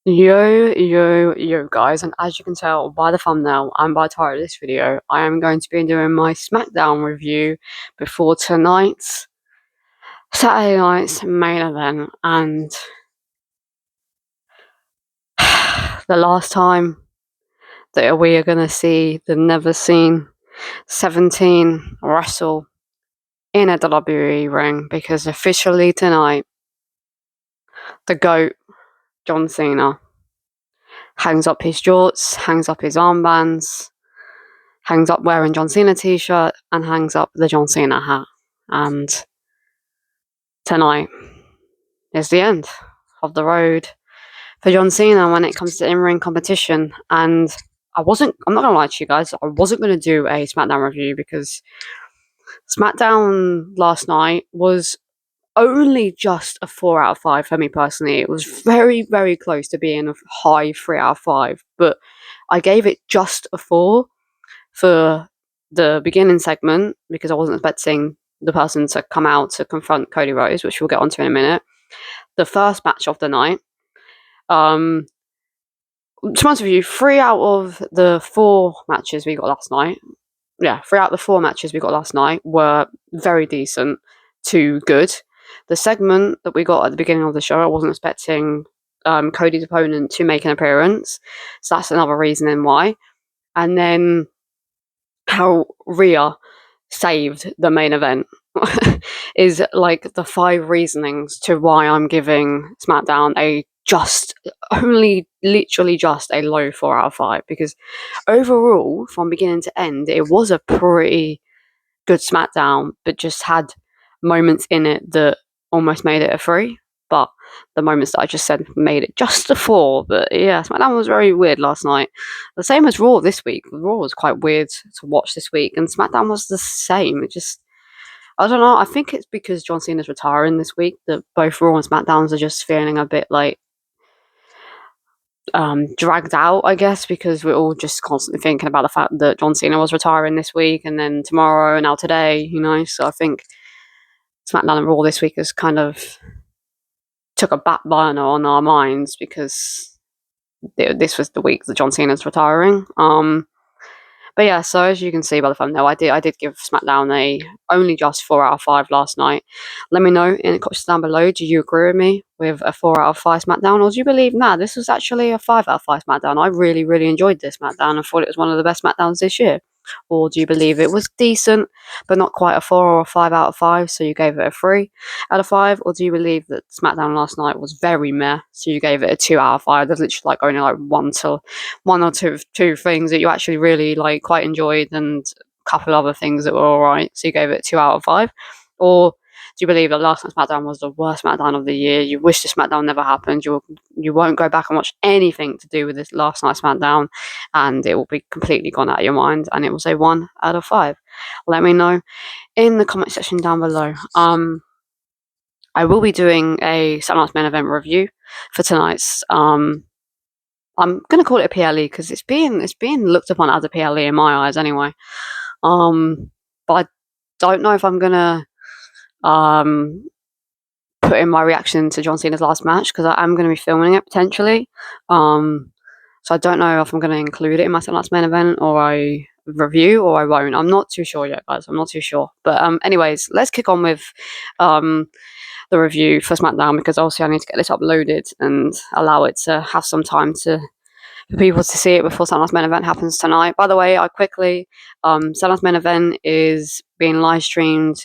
Yo, guys, and as you can tell by the thumbnail and by the title of this video, I am going to be doing my Smackdown review before tonight's Saturday night's main event, and the last time that we are going to see the never seen 17 wrestle in a WWE ring, because officially tonight, the GOAT, John Cena, hangs up his jorts, hangs up his armbands, hangs up wearing John Cena t-shirt, and hangs up the John Cena hat. And tonight is the end of the road for John Cena when it comes to in-ring competition. And I'm not gonna lie to you guys, I wasn't gonna do a SmackDown review because SmackDown last night was only just a 4 out of 5 for me personally. It was very, very close to being a high 3 out of 5, but I gave it just a 4 for the beginning segment because I wasn't expecting the person to come out to confront Cody Rhodes, which we'll get onto in a minute. The first match of the night, to be honest with you, 3 out of the 4 matches we got last night, 3 out of the 4 matches we got last night were very decent to good. The segment that we got at the beginning of the show, I wasn't expecting Cody's opponent to make an appearance, so that's another reasoning why. And then how Rhea saved the main event is like the 5 reasonings to why I'm giving SmackDown literally just a low 4 out of 5, because overall, from beginning to end, it was a pretty good SmackDown, but just had moments in it that almost made it a 3. But the moments that I just said made it just a 4. But yeah, SmackDown was very weird last night. The same as Raw this week. Raw was quite weird to watch this week, and SmackDown was the same. I don't know. I think it's because John Cena's retiring this week that both Raw and SmackDowns are just feeling a bit like dragged out, I guess, because we're all just constantly thinking about the fact that John Cena was retiring this week, and then tomorrow, and now today, So I think SmackDown and Raw this week has kind of took a back burner on our minds because this was the week that John Cena's retiring. But yeah, so as you can see by the thumbnail, I did give SmackDown only just 4 out of 5 last night. Let me know in the comments down below, do you agree with me with a 4 out of 5 SmackDown, or do you believe, this was actually a 5 out of 5 SmackDown? I really, really enjoyed this SmackDown. I thought it was one of the best SmackDowns this year. Or do you believe it was decent, but not quite a 4 or a 5 out of 5, so you gave it a 3 out of 5? Or do you believe that SmackDown last night was very meh, so you gave it a 2 out of 5? There's literally like only like one or two things that you actually really like quite enjoyed, and a couple other things that were alright, so you gave it a 2 out of 5? Or do you believe that last night's SmackDown was the worst SmackDown of the year? You wish the SmackDown never happened. You won't go back and watch anything to do with this last night's SmackDown, and it will be completely gone out of your mind, and it will say 1 out of 5. Let me know in the comment section down below. I will be doing a Saturday Night's Main Event review for tonight's. I'm gonna call it a PLE because it's being looked upon as a PLE in my eyes anyway. But I don't know if I'm gonna put in my reaction to John Cena's last match, because I am going to be filming it potentially. So I don't know if I'm going to include it in my last main event or a review, or I won't. I'm not too sure yet, guys. I'm not too sure. But anyways, let's kick on with the review for SmackDown, because obviously I need to get this uploaded and allow it to have some time for people to see it before Saturn's main event happens tonight. By the way, Saturn's main event is being live streamed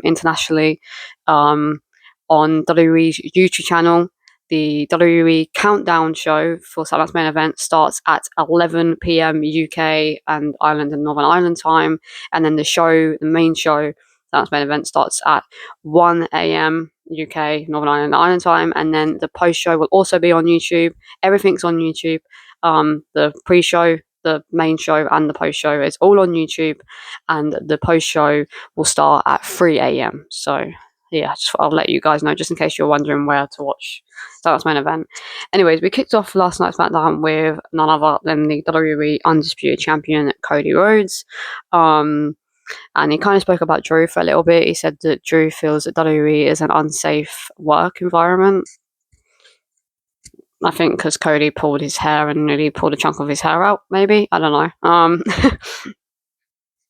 internationally on WWE's YouTube channel. The WWE Countdown show for Saturn's main event starts at 11 p.m. UK and Ireland and Northern Ireland time, and then the main show, Saturn's main event, starts at 1 a.m. UK, Northern Ireland, Ireland time, and then the post show will also be on YouTube. Everything's on YouTube. The pre-show, the main show, and the post-show is all on YouTube, and the post-show will start at 3 a.m. So yeah, I'll let you guys know just in case you're wondering where to watch Saturn's main event. Anyways, we kicked off last night's SmackDown with none other than the WWE Undisputed Champion Cody Rhodes. And he kind of spoke about Drew for a little bit. He said that Drew feels that WWE is an unsafe work environment. I think because Cody pulled his hair and nearly pulled a chunk of his hair out, maybe. I don't know.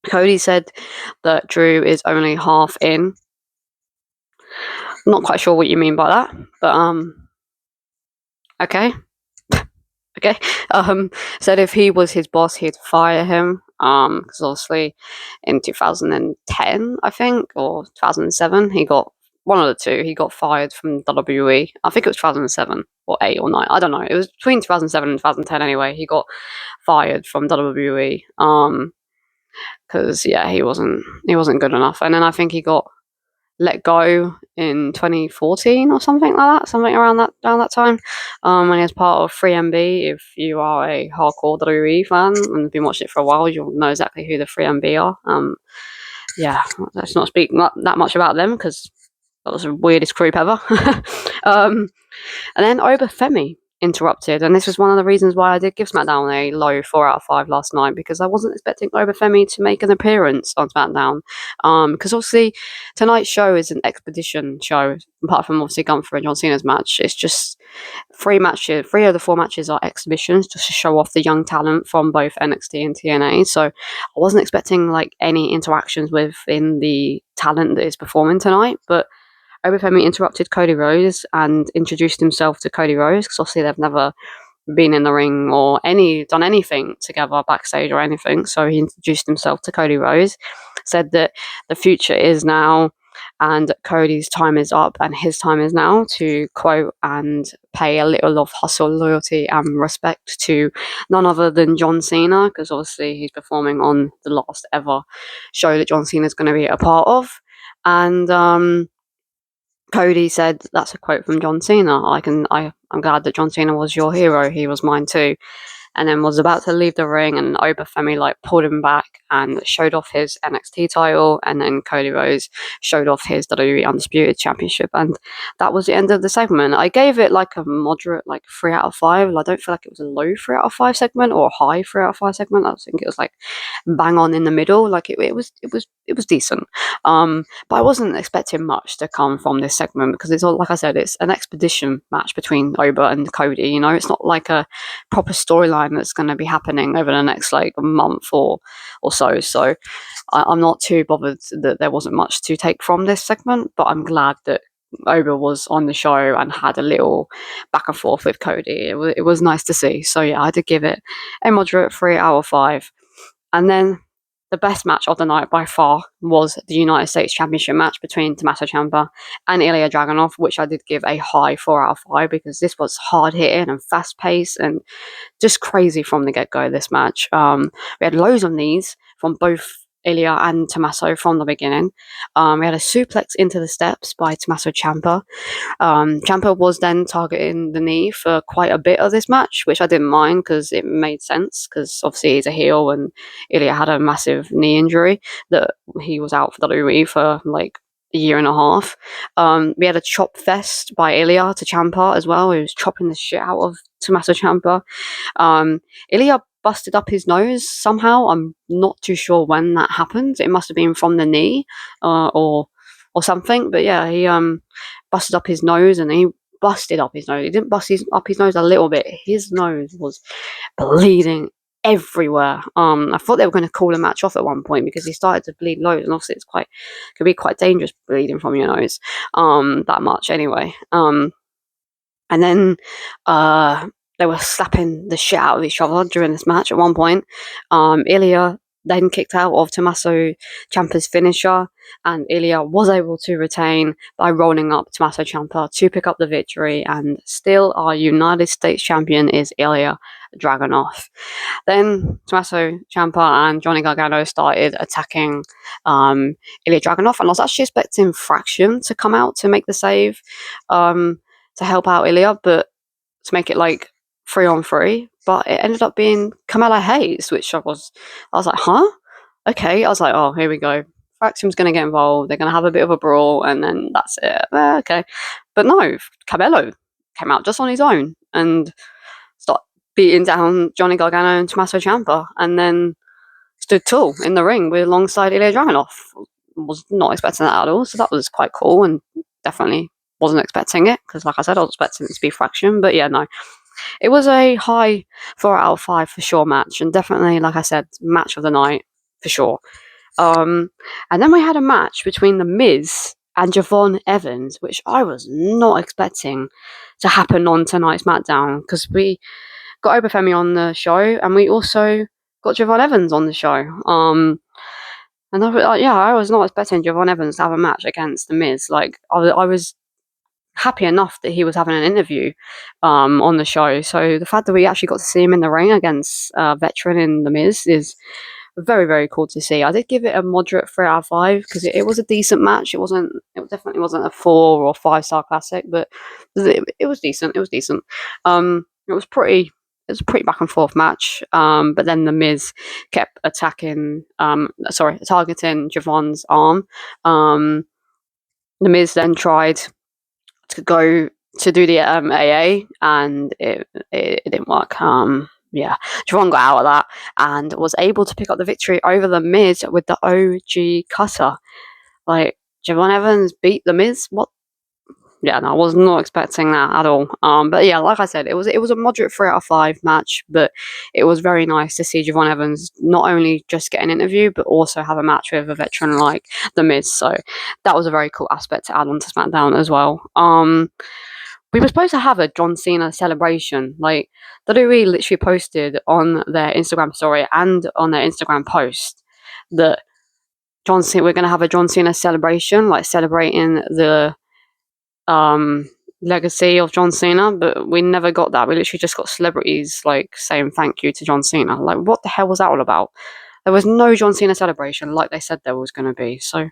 Cody said that Drew is only half in. Not quite sure what you mean by that, but okay. Okay. Said if he was his boss, he'd fire him. Because obviously in 2010, I think, or 2007, he got one of the two. He got fired from WWE. I think it was 2007 or 8 or 9. I don't know. It was between 2007 and 2010 anyway. He got fired from WWE. Because yeah, he wasn't good enough. And then I think he got let go in 2014 or something like that, something around that time. When he was part of 3MB. If you are a hardcore WWE fan and have been watching it for a while, you'll know exactly who the 3MB are. Yeah, let's not speak that much about them because that was the weirdest group ever. And then Obafemi interrupted, and this was one of the reasons why I did give SmackDown a low 4 out of 5 last night, because I wasn't expecting Obafemi to make an appearance on SmackDown. Because obviously tonight's show is an expedition show, apart from obviously Gunther and John Cena's match. It's just 3 matches. 3 of the 4 matches are exhibitions just to show off the young talent from both NXT and TNA. So I wasn't expecting like any interactions within the talent that is performing tonight, but Obafemi interrupted Cody Rhodes and introduced himself to Cody Rhodes, because obviously they've never been in the ring or done anything together backstage or anything. So he introduced himself to Cody Rhodes, said that the future is now and Cody's time is up and his time is now to quote and pay a little of hustle, loyalty and respect to none other than John Cena, because obviously he's performing on the last ever show that John Cena is going to be a part of. And Cody said, that's a quote from John Cena. I'm glad that John Cena was your hero. He was mine too. And then was about to leave the ring, and Obafemi like pulled him back and showed off his NXT title, and then Cody Rhodes showed off his WWE Undisputed Championship, and that was the end of the segment. I gave it like a moderate like 3 out of 5. I don't feel like it was a low 3 out of 5 segment or a high 3 out of 5 segment. I think it was like bang on in the middle. Like it was decent. But I wasn't expecting much to come from this segment, because it's all, like I said, it's an expedition match between Oba and Cody. You know, it's not like a proper storyline that's going to be happening over the next like month or so. So I'm not too bothered that there wasn't much to take from this segment, but I'm glad that Oba was on the show and had a little back and forth with Cody. It was nice to see. So yeah, I did give it a moderate 3 out of 5. And then the best match of the night by far was the United States Championship match between Tommaso Ciampa and Ilya Dragunov, which I did give a high 4 out of 5, because this was hard hitting and fast paced and just crazy from the get go. This match, we had loads of knees from both Ilya and Tommaso from the beginning. We had a suplex into the steps by Tommaso Ciampa. Ciampa was then targeting the knee for quite a bit of this match, which I didn't mind because it made sense, because obviously he's a heel and Ilya had a massive knee injury that he was out for WWE for like a year and a half. We had a chop fest by Ilya to Ciampa as well. He was chopping the shit out of Tommaso Ciampa. Ilya busted up his nose somehow. I'm not too sure when that happened. It must have been from the knee or something. But yeah, he busted up his nose, and he busted up his nose. He didn't bust up his nose a little bit. His nose was bleeding everywhere. I thought they were going to call the match off at one point because he started to bleed loads, and obviously could be quite dangerous bleeding from your nose that much anyway. And then they were slapping the shit out of each other during this match at one point. Ilya then kicked out of Tommaso Ciampa's finisher, and Ilya was able to retain by rolling up Tommaso Ciampa to pick up the victory, and still our United States champion is Ilya Dragunov. Then Tommaso Ciampa and Johnny Gargano started attacking Ilya Dragunov, and I was actually expecting Fraction to come out to make the save to help out Ilya, but to make it like 3-on-3, but it ended up being Carmelo Hayes, which I was like, huh? Okay. I was like, oh, here we go. Fraction's going to get involved. They're going to have a bit of a brawl, and then that's it. Okay. But no, Carmelo came out just on his own and started beating down Johnny Gargano and Tommaso Ciampa, and then stood tall in the ring with alongside Ilya Dragunov. Was not expecting that at all, so that was quite cool, and definitely wasn't expecting it, because like I said, I was expecting it to be Fraction, but yeah, no. it was a high 4 out of 5 for sure match, and definitely, like I said, match of the night for sure. And then we had a match between The Miz and Javon Evans, which I was not expecting to happen on tonight's SmackDown, because we got Obafemi on the show and we also got Javon Evans on the show. And I was not expecting Javon Evans to have a match against The Miz. Like, I was happy enough that he was having an interview on the show. So the fact that we actually got to see him in the ring against a veteran in The Miz is very, very cool to see. I did give it a moderate 3 out of 5 because it was a decent match. It definitely wasn't a 4 or 5 star classic, but it was decent. It was decent. It was pretty. It was a pretty back and forth match. But then The Miz kept targeting Javon's arm. The Miz then tried to go to do the AA, and it didn't work. Javon got out of that and was able to pick up the victory over The Miz with the OG cutter. Like, Javon Evans beat The Miz? What? Yeah, no, I was not expecting that at all. But yeah, like I said, it was a moderate 3 out of 5 match, but it was very nice to see Javon Evans not only just get an interview, but also have a match with a veteran like The Miz. So that was a very cool aspect to add on to SmackDown as well. We were supposed to have a John Cena celebration. Like, WWE literally posted on their Instagram story and on their Instagram post that we're going to have a John Cena celebration, like celebrating the legacy of John Cena, but we never got that. We literally just got celebrities like saying thank you to John Cena. Like, what the hell was that all about? There was no John Cena celebration like they said there was going to be. So,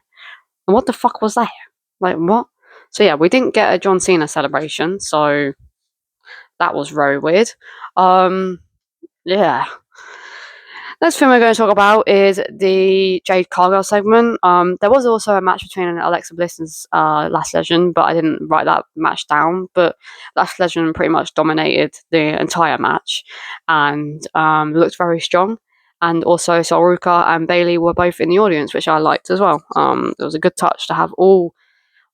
what the fuck was that? Like, what? So yeah, we didn't get a John Cena celebration, so that was very weird. Yeah. Next thing we're going to talk about is the Jade Cargill segment. There was also a match between Alexa Bliss and Last Legend, but I didn't write that match down. But Last Legend pretty much dominated the entire match and looked very strong. And also Saruka and Bailey were both in the audience, which I liked as well. It was a good touch to have all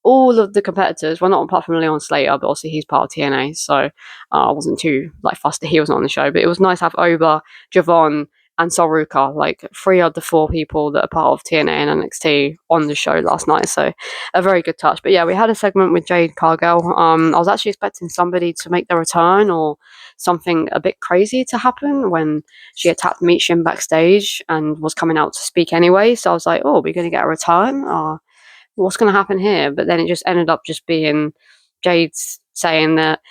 of the competitors, well, not apart from Leon Slater, but also he's part of TNA, so I wasn't too fussed that he was not on the show. But it was nice to have Oba, Javon, and Saruka, like 3 of the 4 people that are part of TNA and NXT on the show last night. So a very good touch. But yeah, we had a segment with Jade Cargill. I was actually expecting somebody to make their return or something a bit crazy to happen when she attacked Meechin backstage and was coming out to speak anyway. So I was like, oh, we're going to get a return? What's going to happen here? But then it just ended up just being Jade saying that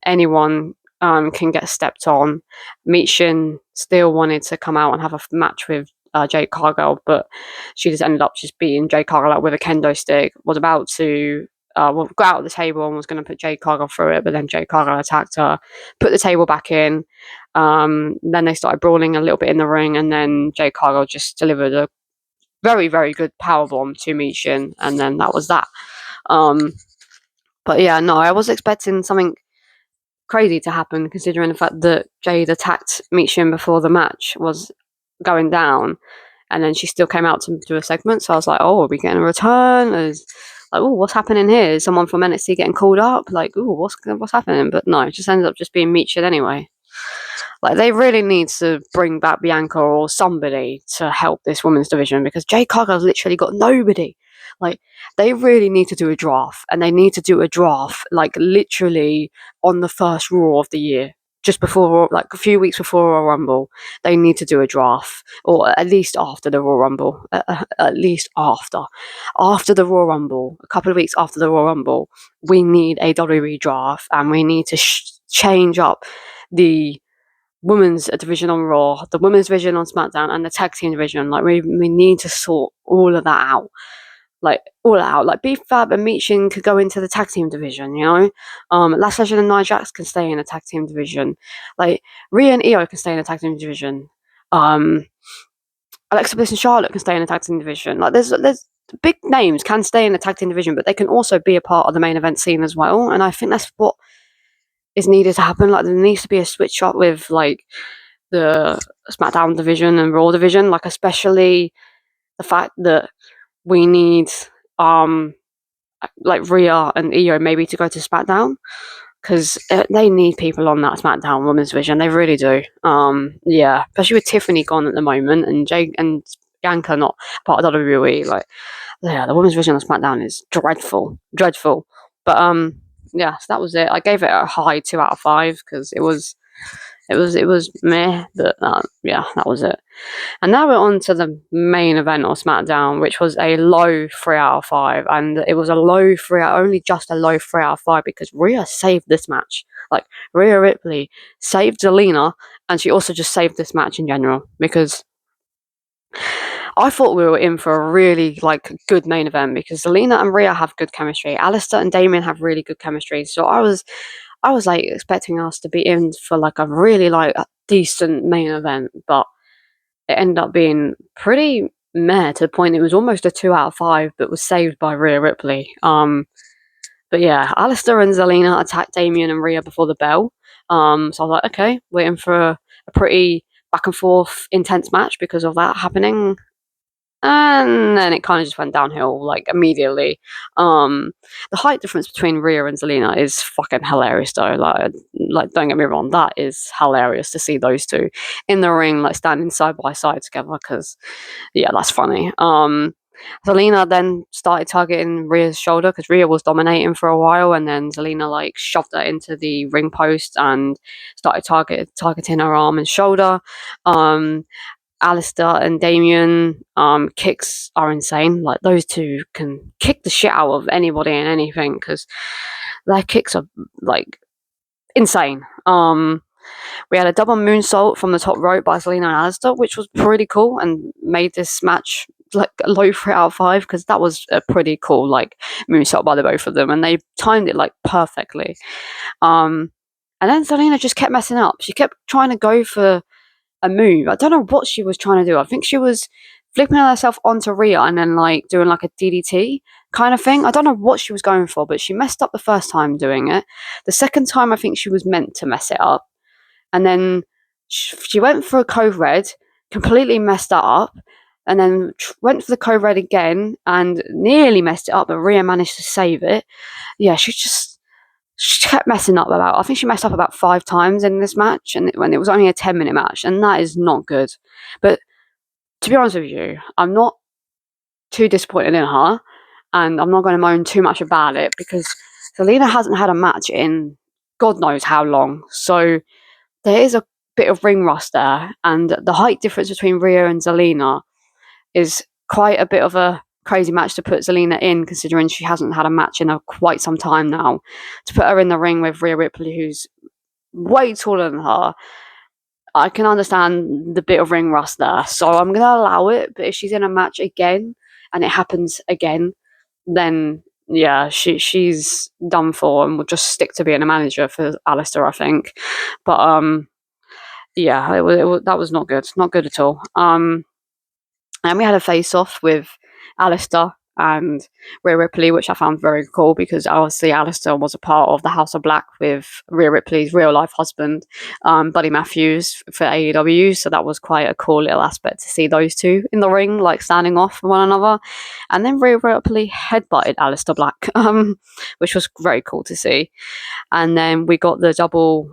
anyone can get stepped on. Meechin still wanted to come out and have a match with Jade Cargill, but she just ended up just beating Jade Cargill out with a kendo stick, was about to go out of the table and was going to put Jade Cargill through it, but then Jade Cargill attacked her, put the table back in. Then they started brawling a little bit in the ring, and then Jade Cargill just delivered a very, very good powerbomb to Meechin, and then that was that. But yeah, no, I was expecting something crazy to happen, considering the fact that Jade attacked Meechin before the match was going down, and then she still came out to do a segment. So I was like, oh, are we getting a return? Oh, what's happening here? Is someone from NXT getting called up? Like, oh, what's happening? But no, it just ended up just being Meechin anyway. Like, they really need to bring back Bianca or somebody to help this women's division, because Jade Cargill's literally got nobody. Like, they really need to do a draft, and they need to do a draft, like, literally on the first Raw of the year. Just before, like, a few weeks before Royal Rumble, they need to do a draft, or at least after the Royal Rumble. At least after the Royal Rumble, a couple of weeks after the Royal Rumble, we need a WWE draft, and we need to change up the women's division on Raw, the women's division on SmackDown, and the tag team division. Like, we need to sort all of that out. Like, all out. Like, Beef Fab and Meechin could go into the tag team division, you know? Last Legend and Nia Jax can stay in the tag team division. Like, Rhea and Io can stay in the tag team division. Alexa Bliss and Charlotte can stay in the tag team division. Like, there's big names can stay in the tag team division, but they can also be a part of the main event scene as well. And I think that's what is needed to happen. Like, there needs to be a switch up with, like, the SmackDown division and Raw division, like, especially the fact that we need like Rhea and Io maybe to go to SmackDown, because they need people on that SmackDown Women's Division. They really do. Yeah, especially with Tiffany gone at the moment and Jake and Bianca not part of WWE. Like, yeah, the Women's Division on SmackDown is dreadful, dreadful. But yeah, so that was it. I gave it a high 2 out of 5 because it was meh. But yeah, that was it. And now we're on to the main event of SmackDown, which was a low 3 out of 5. And it was a low 3 out, only just a low 3 out of 5 because Rhea saved this match. Like, Rhea Ripley saved Zelina, and she also just saved this match in general because I thought we were in for a really good main event because Zelina and Rhea have good chemistry. Alistair and Damien have really good chemistry. So I was like expecting us to be in for like a really a decent main event, but it ended up being pretty meh to the point it was almost a 2 out of 5, but was saved by Rhea Ripley. But yeah, Alistair and Zelina attacked Damien and Rhea before the bell. So I was like, okay, waiting for a pretty back and forth intense match because of that happening. And then it kind of just went downhill immediately. The height difference between Rhea and Zelina is fucking hilarious though. Don't get me wrong, that is hilarious to see those two in the ring, standing side by side together. Because yeah, that's funny. Zelina then started targeting Rhea's shoulder because Rhea was dominating for a while, and then Zelina shoved her into the ring post and started targeting her arm and shoulder. Alistair and Damien kicks are insane. Those two can kick the shit out of anybody and anything because their kicks are insane. We had a double moonsault from the top rope by Zelina and Alistair, which was pretty cool and made this match a low 3 out of 5 because that was a pretty cool moonsault by the both of them, and they timed it perfectly. And then Zelina just kept messing up. She kept trying to go for a move. I don't know what she was trying to do. I think she was flipping herself onto Rhea and then doing a DDT kind of thing. I don't know what she was going for, but she messed up the first time doing it. The second time, I think she was meant to mess it up, and then she went for a code red, completely messed that up, and then went for the code red again and nearly messed it up, but Rhea managed to save it. Yeah, she kept messing up I think she messed up about 5 times in this match, and when it was only a 10-minute match, and that is not good. But to be honest with you, I'm not too disappointed in her, and I'm not going to moan too much about it because Zelina hasn't had a match in God knows how long. So there is a bit of ring rust there, and the height difference between Rhea and Zelina is quite a bit of a crazy match to put Zelina in, considering she hasn't had a match in quite some time now. To put her in the ring with Rhea Ripley, who's way taller than her, I can understand the bit of ring rust there. So I'm going to allow it, but if she's in a match again and it happens again, then yeah, she's done for and will just stick to being a manager for Alistair, I think. But yeah, that was not good at all. And we had a face-off with Alistair and Rhea Ripley, which I found very cool because obviously Alistair was a part of the House of Black with Rhea Ripley's real-life husband, Buddy Matthews, for AEW. So that was quite a cool little aspect to see those two in the ring, standing off from one another. And then Rhea Ripley headbutted Alistair Black, which was very cool to see. And then we got the double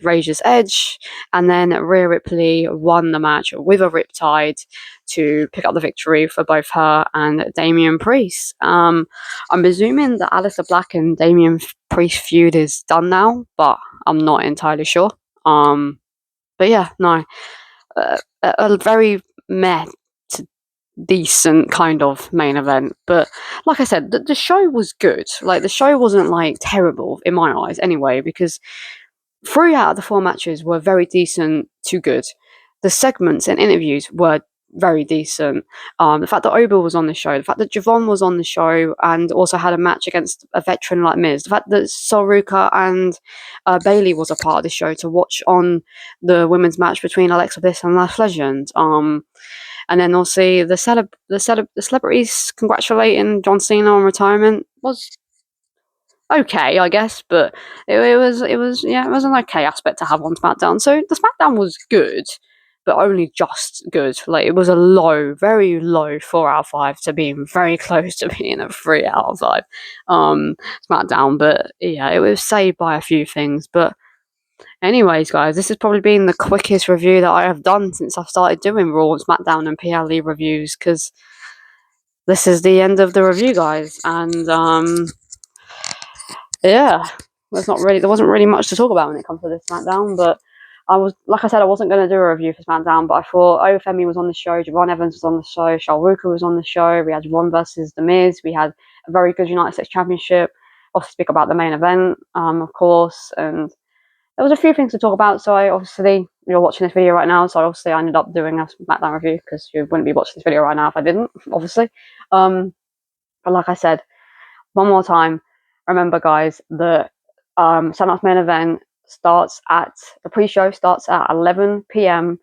Razor's Edge, and then Rhea Ripley won the match with a Riptide to pick up the victory for both her and Damian Priest. I'm presuming that Alistair Black and Damian Priest feud is done now, but I'm not entirely sure. But yeah, no, a very meh to decent kind of main event. But like I said, the show was good. The show wasn't terrible in my eyes anyway, because 3 out of the 4 matches were very decent to good. The segments and interviews were very decent. The fact that Oba was on the show, the fact that Javon was on the show and also had a match against a veteran like Miz, the fact that Soruka and Bailey was a part of the show to watch on the women's match between Alexa Bliss and Lash Legend. And then also the celebrities congratulating John Cena on retirement was okay, I guess, but it was an okay aspect to have on SmackDown. So the SmackDown was good, but only just good. Like, it was a low, very low 4 out of 5 to being very close to being a 3 out of 5 Smackdown. But yeah, it was saved by a few things. But anyways, guys, this has probably been the quickest review that I have done since I've started doing Raw and Smackdown and PLE reviews, because this is the end of the review, guys. And yeah, there wasn't really much to talk about when it comes to this SmackDown. But like I said, I wasn't going to do a review for SmackDown, but I thought Ofemi was on the show, Javon Evans was on the show, Sharuka was on the show. We had Ron versus The Miz. We had a very good United States Championship. Obviously, speak about the main event, of course, and there was a few things to talk about. So you're watching this video right now, so obviously I ended up doing a SmackDown review, because you wouldn't be watching this video right now if I didn't, obviously. But like I said, one more time, remember, guys, the Sundance main event the pre-show starts at 11 p.m.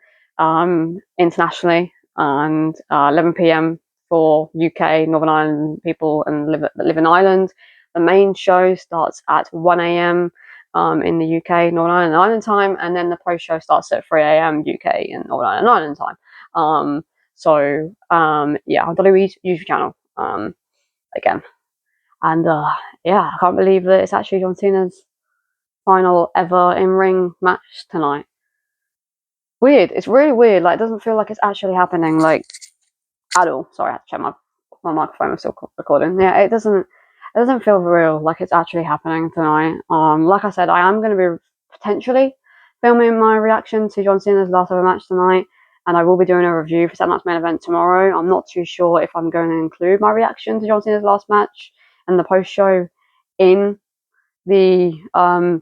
Internationally, and 11 p.m. for UK, Northern Ireland people that live in Ireland. The main show starts at 1 a.m. In the UK, Northern Ireland, Ireland time, and then the post-show starts at 3 a.m. UK and Northern Ireland, Ireland time. Yeah, on WWE's YouTube channel, again. And yeah, I can't believe that it's actually John Cena's final ever in-ring match tonight. Weird. It's really weird. Like, it doesn't feel like it's actually happening, like, at all. Sorry, I had to check my microphone was still recording. Yeah, it doesn't feel real, like it's actually happening tonight. Like I said, I am going to be potentially filming my reaction to John Cena's last ever match tonight, and I will be doing a review for Saturn's main event tomorrow. I'm not too sure if I'm going to include my reaction to John Cena's last match and the post show in the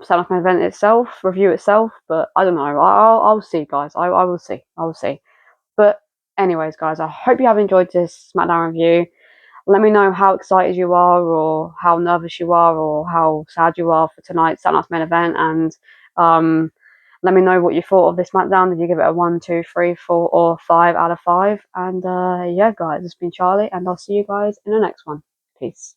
Saturn's main event review itself, but I don't know. I'll see, guys. I will see. But anyways, guys, I hope you have enjoyed this SmackDown review. Let me know how excited you are, or how nervous you are, or how sad you are for tonight's SmackDown's main event, and let me know what you thought of this SmackDown. Did you give it a 1, 2, 3, 4, or 5 out of 5? And yeah, guys, it's been Charlie, and I'll see you guys in the next one. Peace.